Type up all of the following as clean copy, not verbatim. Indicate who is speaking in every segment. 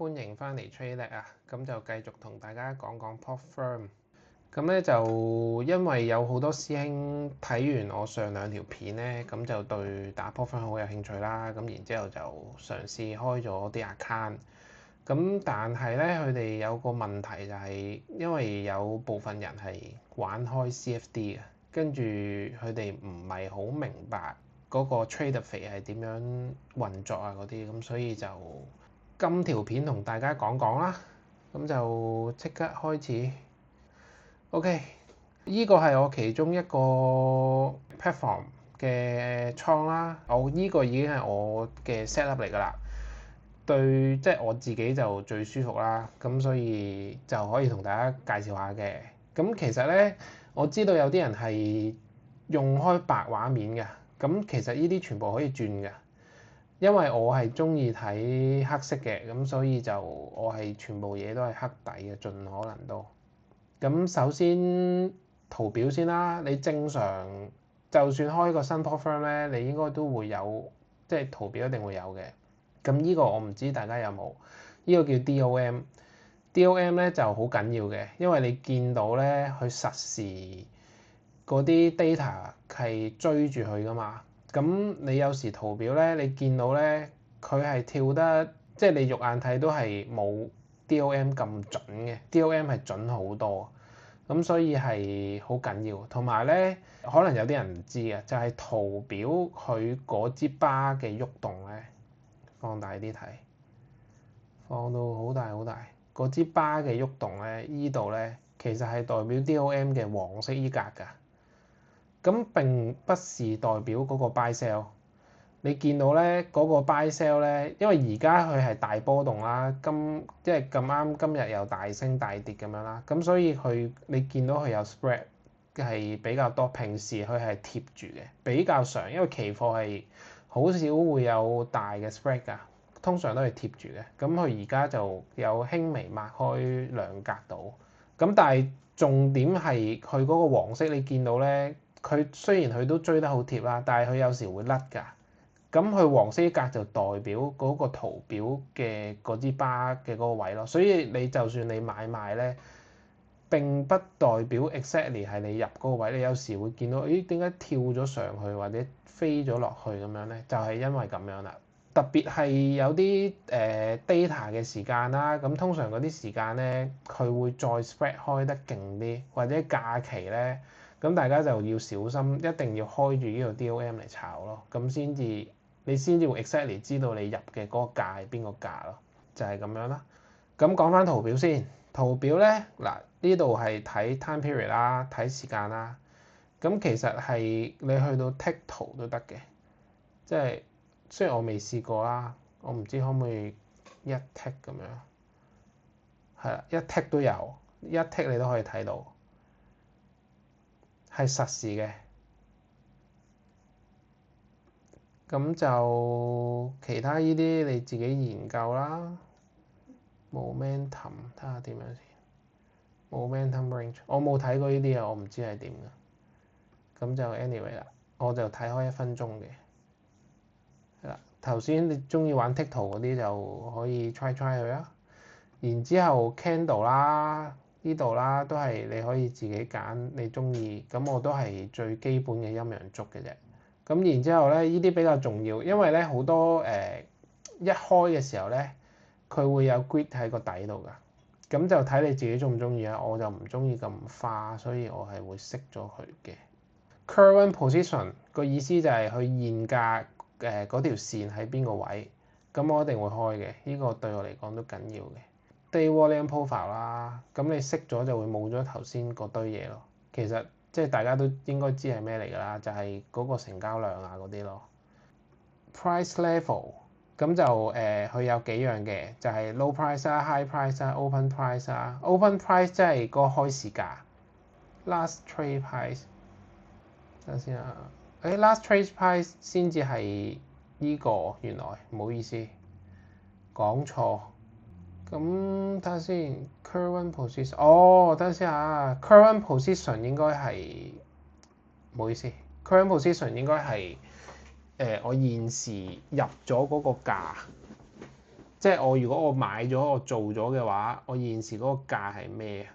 Speaker 1: 歡迎翻嚟 TradeLab 啊！咁就繼續同大家講講 Pot Firm。咁咧就因為有好多師兄睇完我上兩條片咧，咁就對打 Pot Firm 好有興趣啦。咁然之後就嘗試開咗啲 account。咁但係咧，佢哋有個問題就係，因為有部分人係玩開 CFD 嘅，跟住佢哋唔係好明白嗰個 trader fee 係點樣運作啊嗰啲，咁所以就今條片同大家講講啦。咁就即刻開始。OK，呢個係我其中一個 platform 嘅倉啦。呢個已經係我嘅 setup 嚟㗎啦。對，即係我自己就最舒服啦。咁所以就可以同大家介紹下嘅。咁其實咧，我知道有啲人係用開白畫面嘅。咁其實呢啲全部可以轉嘅，因為我係中意睇黑色嘅，咁所以就我係全部嘢都係黑底嘅，盡可能都。咁首先圖表先啦，你正常就算開個新 Pot Firm 咧，你應該都會有，即係圖表一定會有嘅。咁呢個我唔知大家有冇，呢個叫 DOM。DOM 咧就好緊要嘅，因為你見到咧佢實時嗰啲 data 係追住佢噶嘛。咁你有時圖表咧，你見到咧佢係跳得，即係你肉眼睇都係冇 DOM 咁準嘅。DOM 係準好多，咁所以係好緊要。同埋咧，可能有啲人唔知嘅，就係圖表佢嗰支巴嘅喐動咧，放大啲睇，放到好大好大，嗰支巴嘅喐動咧，依度咧其實係代表 DOM 嘅黃色依格㗎。咁並不是代表嗰個 buy sell。你見到咧嗰個 buy sell 咧，因為而家佢係大波動啦，即係咁啱今日又大升大跌咁樣啦，咁所以你見到佢有 spread 係比較多，平時佢係貼住嘅比較常，因為期貨係好少會有大嘅 spread 㗎，通常都係貼住嘅。咁佢而家就有輕微擘開兩格到，咁但係重點係佢嗰個黃色，你見到咧。佢雖然佢都追得好貼啦，但係佢有時會甩㗎。咁佢黃色格就代表嗰個圖表嘅嗰支巴嘅嗰個位咯。所以你就算你買賣咧，並不代表 exactly 係你入嗰個位。你有時會見到，咦，點解跳咗上去或者飛咗落去咁樣咧？就係因為咁樣啦。特別係有啲data 嘅時間啦，咁通常嗰啲時間咧，佢會再 spread 開得勁啲，或者假期咧。咁大家就要小心，一定要開住呢個 DOM 嚟炒咯，咁你先至會 exactly 知道你入嘅嗰個價係邊個價咯，就係咁樣啦。咁講翻圖表先，圖表咧嗱，呢度係睇 time period 啦，睇時間啦。咁其實係你去到 tick 圖都得嘅，即係雖然我未試過啦，我唔知可唔可以一 tick 咁樣，係啦，一 tick 都有，一 tick 你都可以睇到。係實時嘅，咁就其他依啲你自己研究啦。Momentum 睇下點樣先。Momentum range 我冇睇過呢啲啊，我唔知係點嘅。咁就 anyway 啦，我就睇開1分鐘嘅。係啦，頭先你中意玩 tick 圖嗰啲就可以 try 佢啦。然之後 candle 啦。呢度啦，都係你可以自己揀你中意，咁我都係最基本嘅陰陽燭嘅啫。咁然之後咧，呢啲比較重要，因為咧好多一開嘅時候咧，佢會有 grid 喺個底度㗎。咁就睇你自己中唔中意啊。我就唔中意咁花，所以我係會熄咗佢嘅。Current position 個意思就係佢現價嗰條線喺邊個位，咁我一定會開嘅。呢個對我嚟講都緊要嘅。Day volume profile 啦，咁你熄咗就會冇咗頭先嗰堆嘢咯。其實即係大家都應該知係咩嚟㗎啦，就係嗰個成交量啊嗰啲咯。Price level 咁就佢有幾樣嘅，就係 low price 啦、high price 啦、open price 啦。open price 即係嗰個開市價。Last trade price 等先啊，last trade price 先至係呢個，原來唔好意思講錯。咁睇下先 ，current position，等陣先啊 ，current position 應該係唔好意思 ，current position 應該係我現時入咗嗰個價，即係我如果我買咗我做咗嘅話，我現時嗰個價係咩啊？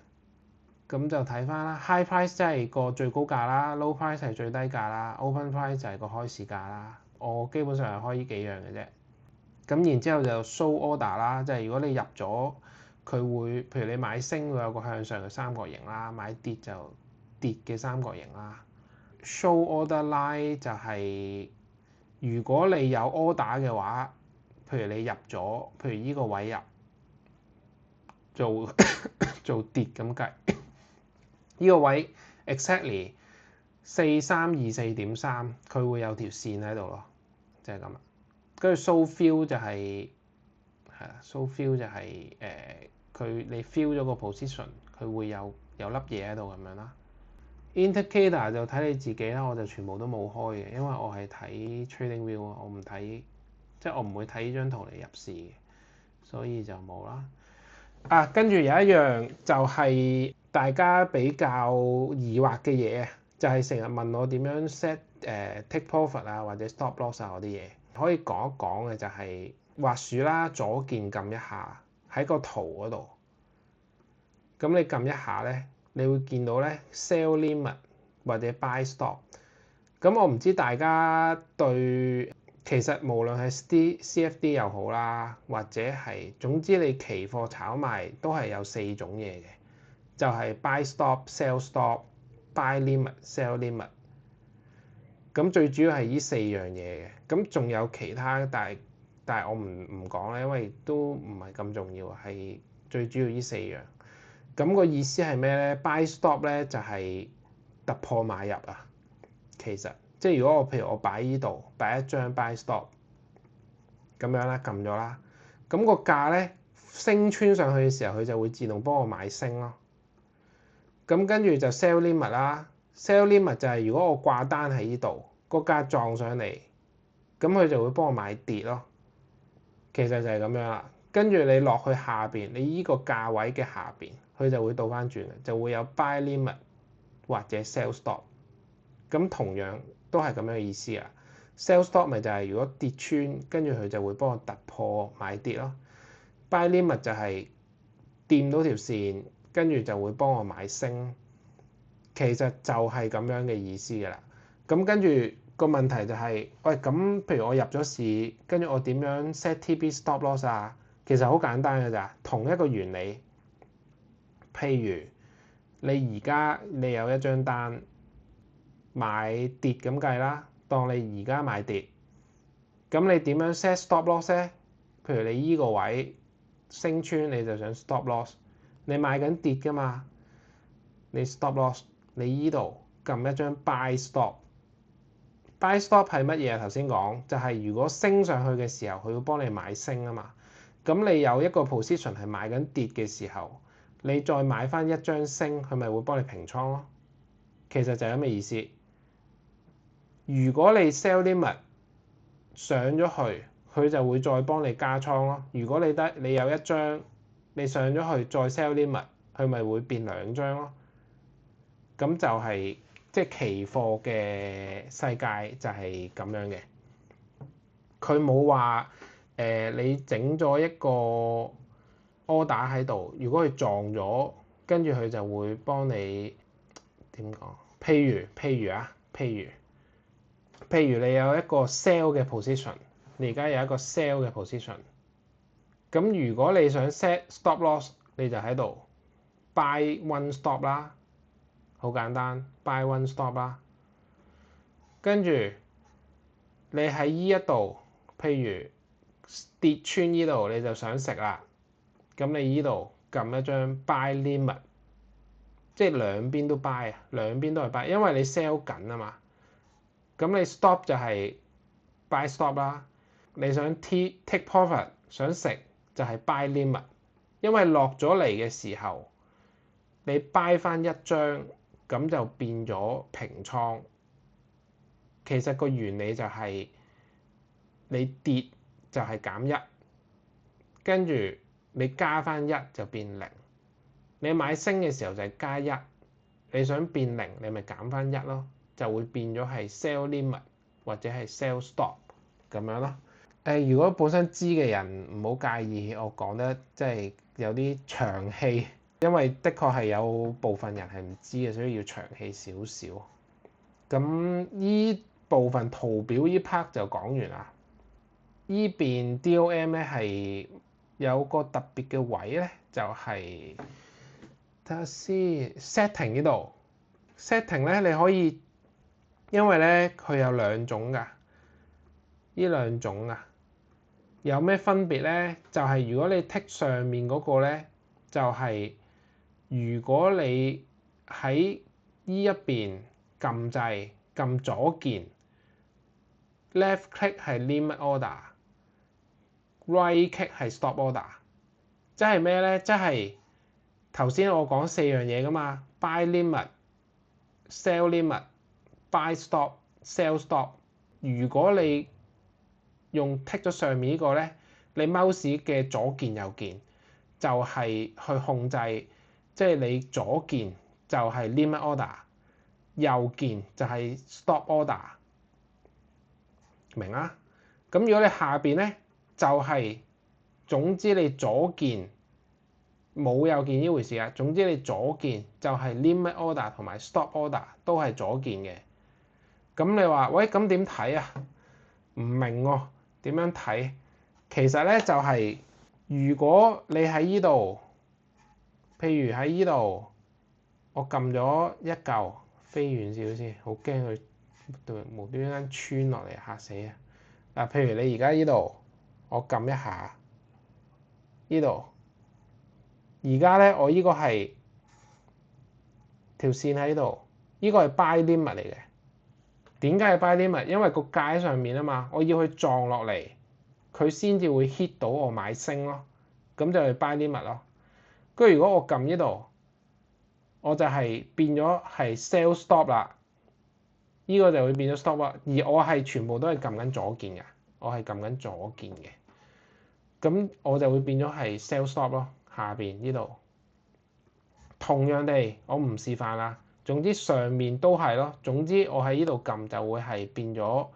Speaker 1: 咁就睇翻啦。High price 即係個最高價啦，low price 係最低價啦，open price 就係個開市價啦。我基本上係開呢幾樣嘅啫。咁然之後就 show order 啦，即係如果你入咗，佢會譬如你買升會有個向上嘅三角形啦，買跌就跌嘅三角形啦。show order line 就係如果你有 order 嘅話，譬如你入咗，譬如呢個位入做跌咁計，呢個位 exactly 4324.3，佢會有條線喺度咯，就係咁啦。跟住 show fill 就係show fill 就係佢你 fill 咗個 position，佢會有粒嘢喺度咁樣啦。indicator 就睇你自己啦，我就全部都冇開嘅，因為我係睇 trading view 啊，我唔睇，即係我唔會睇呢張圖嚟入市嘅，所以就冇啦。跟住有一樣就係大家比較疑惑嘅嘢，就係成日問我點樣 set take profit 啊或者 stop loss 啊嗰啲嘢，可以講一講嘅就係滑鼠啦，左鍵撳一下喺個圖嗰度，咁你撳一下咧，你會見到咧 sell limit 或者 buy stop。咁我唔知大家對其實無論係 CFD 又好啦，或者係總之你期貨炒賣都係有4種嘢嘅，就係 buy stop、sell stop、buy limit、sell limit。咁最主要係呢4樣嘢嘅，咁仲有其他，但係我唔講咧，因為都唔係咁重要，係最主要呢4樣。咁個意思係咩咧？buy stop 咧就係突破買入啊，其實。即係如果譬如我擺依度擺一張 buy stop 咁樣啦，撳咗啦，咁個價咧升穿上去嘅時候，佢就會自動幫我買升咯。咁跟住就 sell limit 啦，sell limit 就係如果我掛單喺依度，個價撞上嚟，咁佢就會幫我買跌咯。其實就係咁樣啦。跟住你落去下邊，你依個價位嘅下邊，佢就會倒翻轉嘅，就會有 buy limit 或者 sell stop。咁同樣都係咁樣嘅意思啊。sell stop 咪就係如果跌穿，跟住佢就會幫我突破買跌咯。buy limit 就係掂到條線，跟住就會幫我買升。其實就係咁樣嘅意思㗎啦。咁跟住個問題就係，喂，咁譬如我入咗市，跟住我點樣 set TB stop loss 啊？其實好簡單㗎咋，同一個原理。譬如你而家你有一張單買跌咁計啦，當你而家買跌，咁你點樣 set stop loss 咧？譬如你依個位升穿，你就想 stop loss，你買緊跌㗎嘛，你 stop loss，你依度撳一張 buy stop。buy stop 係乜嘢啊？頭先講就係如果升上去嘅時候，佢會幫你買升啊嘛。咁你有一個 position 係買緊跌嘅時候，你再買翻一張升，佢咪會幫你平倉咯。其實就係咁嘅意思。如果你 sell limit 上咗去，佢就會再幫你加倉咯。如果你有一張，你上咗去再 sell limit，佢咪會變2張咯。咁就係即係期貨嘅世界就係咁樣嘅。佢冇話你整咗一個 order 喺度，如果佢撞咗，跟住佢就會幫你點講？譬如你有一個 sell 嘅 position， 你而家有一個 sell 嘅 position， 咁如果你想 set stop loss， 你就喺度 buy one stop 啦，好簡單 buy one stop 啦。跟住你喺依一度，譬如跌穿依度，你就想食啦，咁你依度撳一張 buy limit， 即係兩邊都 buy 啊，兩邊都係 buy，因為你 sell 緊啊嘛。咁你 stop 就係 buy stop 啦，你想 take profit 想食就係 buy limit， 因為落咗嚟嘅時候你 buy 翻一張，咁就變咗平倉。其實個原理就係你跌就係減1，跟住你加翻1就變0。你買升嘅時候就係加1，你想變0你咪減翻1咯。就會變咗係 sell limit 或者係 sell stop 咁樣咯。如果本身知嘅人唔好介意我講得即係有啲長氣，因為的確係有部分人係唔知嘅，所以要長氣少少。咁依部分圖表依 part 就講完啦。依邊 DOM 咧係有個特別嘅位咧，就係睇下先 setting 呢度 setting 咧，你可以因為咧佢有兩種㗎，依兩種啊。有咩分別咧？就係如果你剔上面嗰個咧，就係如果你喺依一邊撳掣撳左鍵 ，left click 係 limit order，right click 係 stop order。即係咩咧？即係頭先我講4樣嘢噶嘛 ，buy limit、sell limit、buy stop、sell stop。如果你用剔咗上面呢個咧，你 mouse 嘅左鍵右鍵就係去控制，即係你左鍵就係 limit order，右鍵就係 stop order，明啊？咁如果你下邊咧就係總之你左鍵冇右鍵呢回事啊，總之你左鍵就係 limit order 同埋 stop order 都係左鍵嘅。咁你話喂，咁點睇啊？唔明喎。點樣睇？其實咧就係如果你喺依度，譬如喺依度，我撳咗一嚿飛遠少少先，好驚佢無端端穿落嚟嚇死啊！嗱，譬如你而家依度，我撳一下依度，而家咧我依個係條線喺度，依個係 buy limit 嚟嘅。點解係 buy limit？因為個價喺上面啊嘛，我要去撞落嚟，佢先至會 hit 到我買升咯，咁就係 buy limit咯。跟住如果我撳呢度，我就係變咗係 sell stop 啦，呢個就會變咗 stop 啦。而我係全部都係撳緊左鍵嘅，我係撳緊左鍵嘅，咁我就會變咗係 sell stop 咯。下邊呢度同樣地，我唔示範啦。總之上面都係咯，總之我喺呢度撳就會係變咗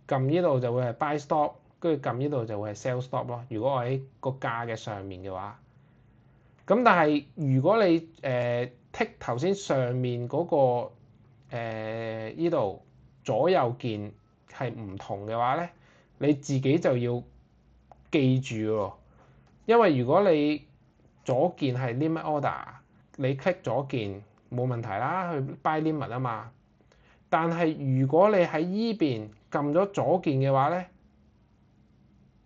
Speaker 1: 撳呢度就會係 buy stop，跟住撳呢度就會係 sell stop 咯。如果我喺個價嘅上面嘅話，咁但係如果你剔頭先上面嗰個呢度左右鍵係唔同嘅話咧，你自己就要記住喎，因為如果你左鍵係 limit order，你 click 左鍵冇問題啦，去 buy limit 啊嘛。但係如果你喺依邊撳咗左鍵嘅話咧，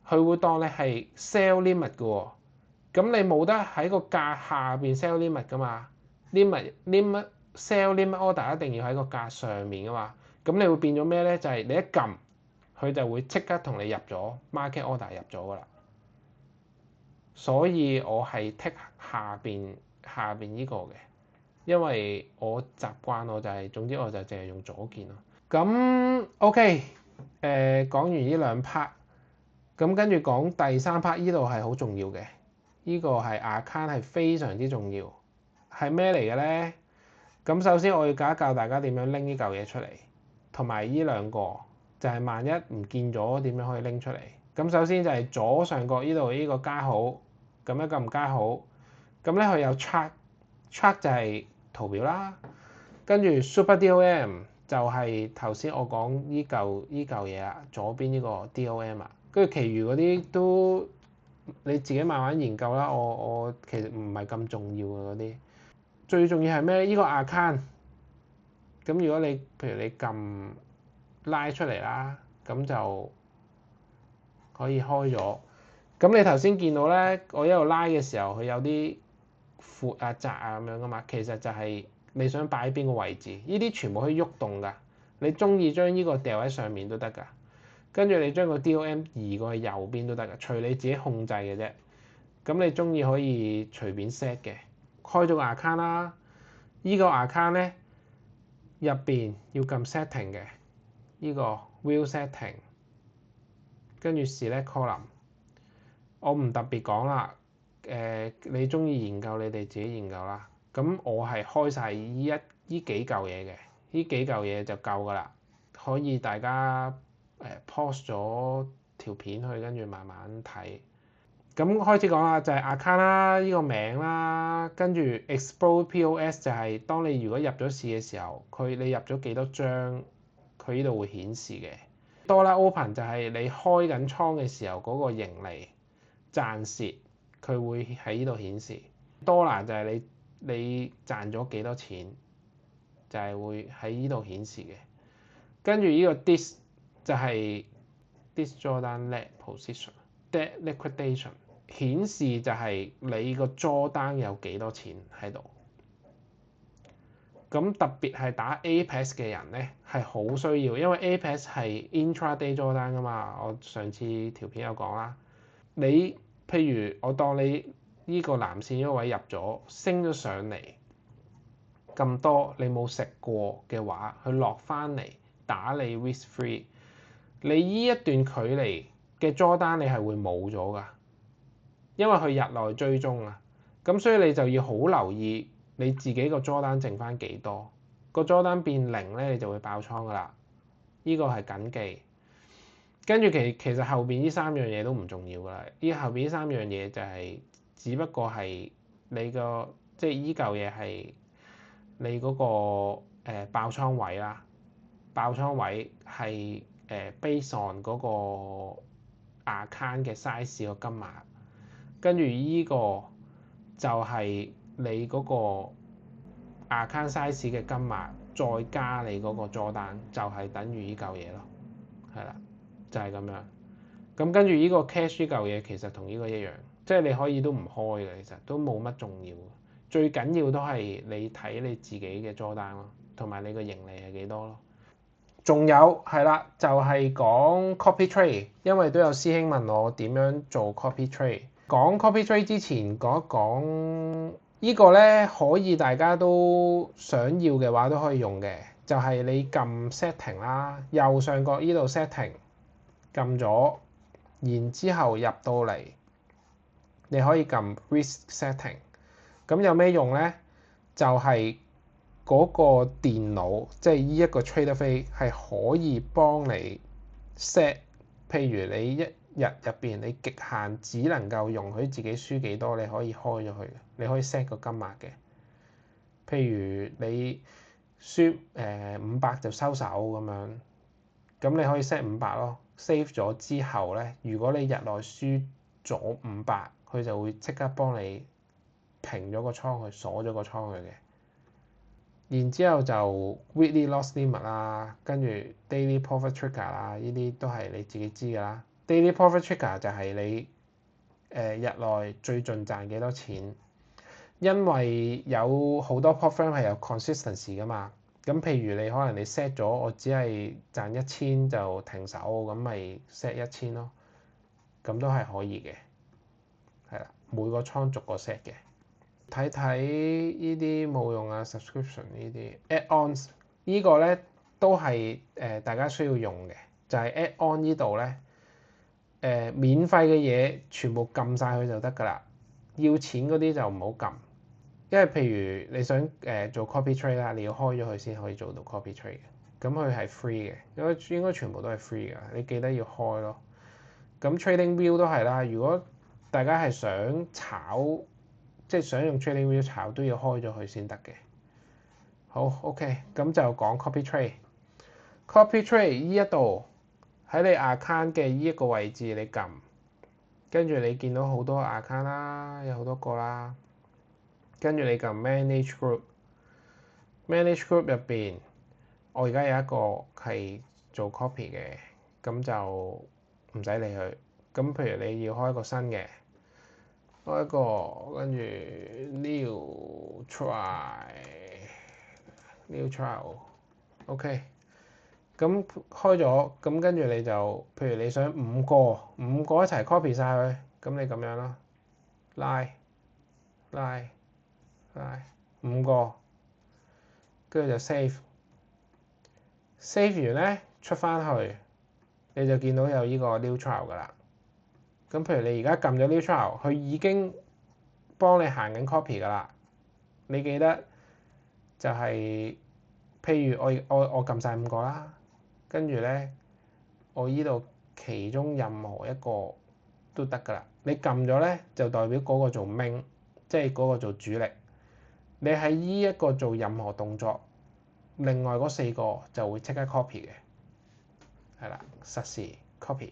Speaker 1: 佢會當你係 sell limit 嘅喎。咁你冇得喺個價下邊 sell limit 噶嘛 ？limit sell limit order 一定要喺個價上面噶嘛。咁你會變咗咩咧？就係你一撳，佢就會即刻同你入咗 market order 入咗噶啦。所以我係剔下邊呢個嘅，因為我習慣我就係總之我就淨係用左鍵咯。咁 OK，講完呢兩 part，咁跟住講第三 part，呢度係好重要嘅。呢個係 account 係非常之重要，係咩嚟嘅咧？咁首先我要教大家點樣拎呢嚿嘢出嚟，同埋呢兩個就係萬一唔見咗點樣可以拎出嚟。咁首先就係左上角呢度呢個加號，咁一撳加號，咁咧佢有 chart 就係圖表啦，跟住 super DOM 就係頭先我講呢嚿嘢啦，左邊呢個 DOM 啊，跟住其餘嗰啲都你自己慢慢研究啦。我其實唔係咁重要嘅嗰啲，最重要係咩？呢個 account， 咁如果你譬如你撳拉出嚟啦，咁就可以開咗。咁你頭先見到咧，我一路拉嘅時候，佢有啲闊啊窄啊咁樣噶嘛，其實就係你想擺喺邊個位置，呢啲全部可以喐動噶。你中意將呢個掉喺上面都得噶，跟住你將個 DOM 移過去右邊都得噶，隨你自己控制嘅啫。咁你中意可以隨便 set 嘅。開咗個 account 啦，呢個 account 咧入邊要撳 setting 嘅，呢個 view setting， 跟住 select column。我唔特別講啦，你中意研究你哋自己研究啦。咁我係開晒呢幾嚿嘢嘅，呢幾嚿嘢就夠噶啦，可以大家pause咗條片去跟住慢慢睇。咁開始講啦，就係 account 啦，呢個名啦，跟住 explode POS 就係當你如果入咗市嘅時候，你入咗幾多張，佢呢度會顯示嘅。Dollar open 就係你開緊倉嘅時候嗰個盈利賺蝕，佢會喺呢度顯示。Dollar 就係你賺咗幾多錢，就係會喺呢度顯示嘅。跟住呢個 dis 就係 dis drawdown leg position dead liquidation。顯示就係你個 drawdown 有幾多錢喺度，咁特別係打 Apex 嘅人咧係好需要，因為 Apex 係 intraday drawdown 噶嘛。我上次條片有講啦，你譬如我當你呢個藍線嗰位入咗升咗上嚟咁多，你冇食過嘅話，佢落翻嚟打你 risk free， 你呢一段距離嘅 drawdown 你係會冇咗噶。因為佢日內追蹤啊，咁所以你就要好留意你自己個 drawdown剩翻幾多，個 drawdown變零咧，你就會爆倉噶啦。呢個係緊記。跟住其實後邊呢三樣嘢都唔重要噶啦，呢後邊呢三樣嘢就係只不過係你個即係依嚿嘢係你嗰個爆倉位啦，爆倉位係base on 嗰個 account 嘅 size 個金額。跟住依個就係你嗰個 account size 嘅金額，再加你嗰個 drawdown，就係等於依嚿嘢咯，係啦，就係咁樣。咁跟住依個 cash 依嚿嘢其實同依個一樣，即係你可以都唔開嘅，其實都冇乜重要。最緊要都係你睇你自己嘅 drawdown咯，同埋你個盈利係幾多咯。仲有係啦，就係講 copy trade，因為都有師兄問我點樣做 copy trade。講 copy trade 之前講一講呢個咧，可以大家都想要嘅話都可以用嘅，就係你撳 setting 啦，右上角呢度 setting 撳咗，然之後入到嚟，你可以撳 risk setting。咁有咩用咧？就係嗰個電腦，即係呢一個 trader 飛係可以幫你 set，譬如你一日入邊你極限只能夠容許自己輸幾多，你可以開咗佢，你可以 set 個金額嘅。譬如你輸500就收手咁樣，咁你可以 set 500咯。save 咗之後咧，如果你日內輸咗500，佢就會即刻幫你平咗個倉，去鎖咗個倉佢嘅。然之後就 weekly loss limit 啦，跟住 daily profit trigger 啦，呢啲都係你自己知㗎啦。daily profit trigger 就係你日內最盡賺幾多錢，因為有好多 port firm 係有 consistency 㗎嘛。咁譬如你可能你 set 咗我只係賺1000就停手，咁咪 set 1000咯，咁都係可以嘅，係啦，每個倉逐個 set 嘅。睇睇呢啲冇用啊 subscription 呢啲 add-ons 呢個咧都係大家需要用嘅，就係 add-on 呢度咧免費嘅嘢全部撳晒佢就得㗎啦，要錢嗰啲就唔好撳，因為譬如你想做 copy trade 啦，你要開咗佢先可以做到 copy trade 嘅，咁佢係 free 嘅，應該全部都係 free 㗎，你記得要開咯。咁 trading view 都係啦，如果大家係想炒，即係想用 trading view 炒，都要開咗佢先得嘅。好 OK， 咁就講 copy trade。copy trade 呢一度喺你 account 嘅呢一個位置你撳，跟住你見到好多 account 啦，有好多個啦，跟住你撳 manage group。manage group 入邊，我而家有一個係做 copy 嘅，咁就唔使理佢。咁譬如你要開一個新嘅。開一個，跟住 new trial，OK，咁開咗，咁跟住你就，譬如你想五個一齊 copy 晒佢，咁你咁樣啦，拉5個，跟住就 save 完咧出翻去，你就見到有呢個 new trial 噶啦。咁譬如你而家撳咗 new trial，佢已經幫你行緊 copy 㗎啦。你記得就係、譬如我撳晒5個啦，跟住咧我依度其中任何一個都得㗎啦。你撳咗咧，就代表嗰個做 main，即係嗰個做主力。你喺依一個做任何動作，另外嗰4個就會即刻 copy 嘅，係啦，實時 copy。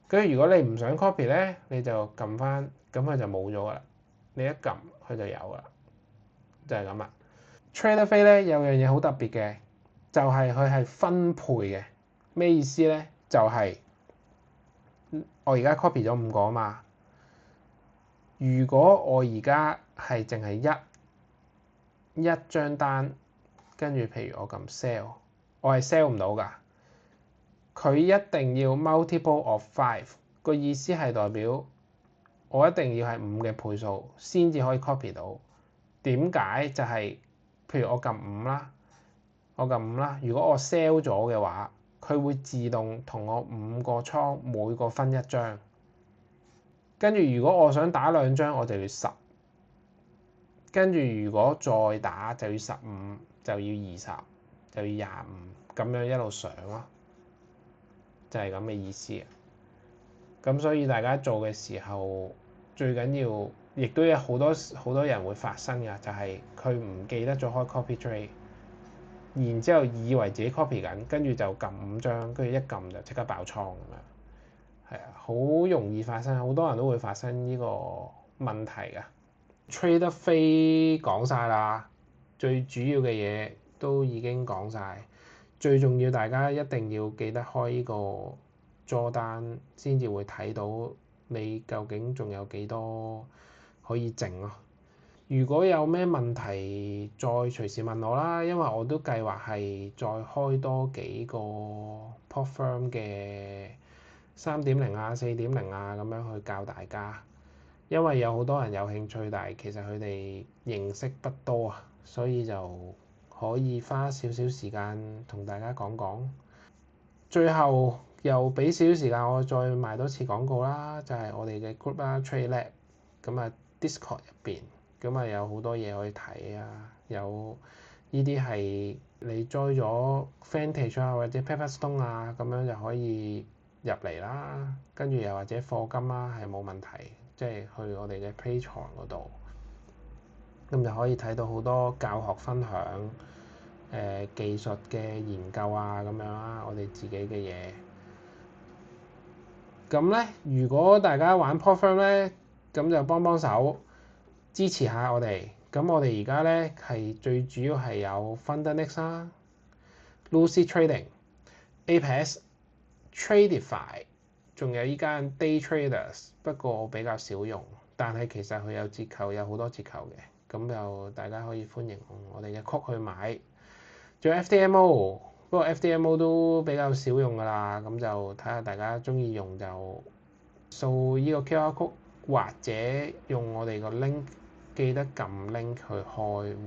Speaker 1: 跟住如果你唔想 copy 咧，你就撳翻，咁佢就冇咗㗎啦。你一撳佢就有㗎啦，就係咁啦。Trader 飛咧有樣嘢好特別嘅，就係佢係分配嘅。咩意思咧？就係我而家 copy 咗5個啊嘛。如果我而家係淨係一張單，跟住譬如我撳 sell， 我係 sell 唔到㗎。佢一定要 multiple of 5，個意思係代表我一定要係5嘅倍數先至可以 copy 到。點解？就係譬如我撳5啦，如果我 sell 咗嘅話，佢會自動同我5個倉每個分1張。跟住如果我想打2張，我就要10。跟住如果再打就要15，就要20，就要25，咁樣一路上咯，就係咁嘅意思。咁所以大家做嘅時候最緊要，亦都有好多人會發生嘅，就係佢唔記得咗開 copy trade， 然之後以為自己 copy 緊，跟住就撳5張，跟住一撳就即刻爆倉咁樣。係啊，好容易發生，好多人都會發生呢個問題㗎。Trader 飛講晒啦，最主要嘅嘢都已經講晒。最重要大家一定要記得開呢個 draw 單，先至會睇到你究竟仲有幾多可以剩咯。如果有咩問題再隨時問我啦，因為我都計劃係再開多幾個 prop firm 嘅 3.0 啊 4.0 啊咁樣去教大家。因為有好多人有興趣，但係其實佢哋認識不多啊，所以就可以花少少時間同大家講講。最後又俾少少時間我再賣多次廣告啦，就係我哋嘅 group 啦 TradeLab， 咁啊 Discord 入邊，咁啊有好多嘢可以睇啊，有呢啲係你 join 咗 Vantage 啊或者 Pepperstone 啊，咁樣就可以入嚟啦，跟住又或者課金啦係冇問題。即係去我哋嘅 Patreon 嗰度，咁就可以睇到好多教學分享、技術嘅研究啊咁樣啦，我哋自己嘅嘢。咁咧，如果大家玩 prop firm 咧，咁就幫手支持下我哋。咁我哋而家咧係最主要係有 Fundnex 啦、Lucid Trading、Apex、Tradify。仲有依間 Day Traders， 不過我比較少用，但係其實佢有折扣，有好多折扣嘅，咁就大家可以歡迎用我哋嘅曲去買。仲有 FTMO， 不過 FTMO 都比較少用㗎啦，咁就睇下大家中意用就掃依個 QR code， 或者用我哋個 link， 記得撳 link 去開戶，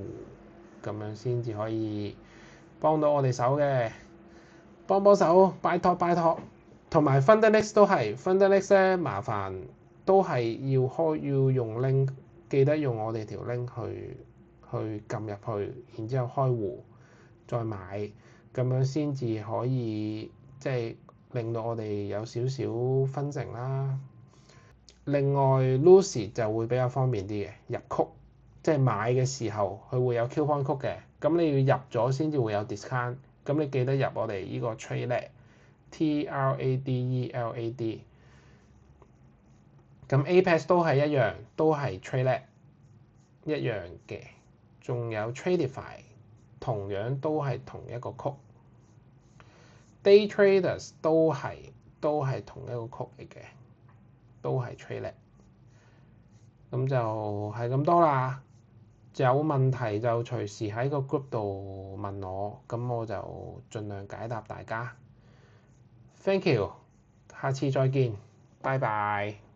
Speaker 1: 咁樣先至可以幫到我哋手嘅，幫手，拜託。同埋 Fundnex 都係 Fundnex 咧，麻煩都係要用 link， 記得用我哋條 link 去撳入去，然之後開戶再買，咁樣先至可以即係令到我哋有少少分成啦。另外 Lucid 就會比較方便啲嘅入曲，即係買嘅時候佢會有 coupon code嘅，咁你要入咗先至會有 discount， 咁你記得入我哋呢個 TRADELAD。咁 Apex 都係一樣，都係 TradeLab 一樣嘅，仲有 Tradify 同樣都係同一個曲。Day Traders 都係同一個曲嚟嘅，都係 TradeLab。咁就係咁多啦。有問題就隨時喺個 group 度問我，咁我就盡量解答大家。Thank you，下次再見，拜拜。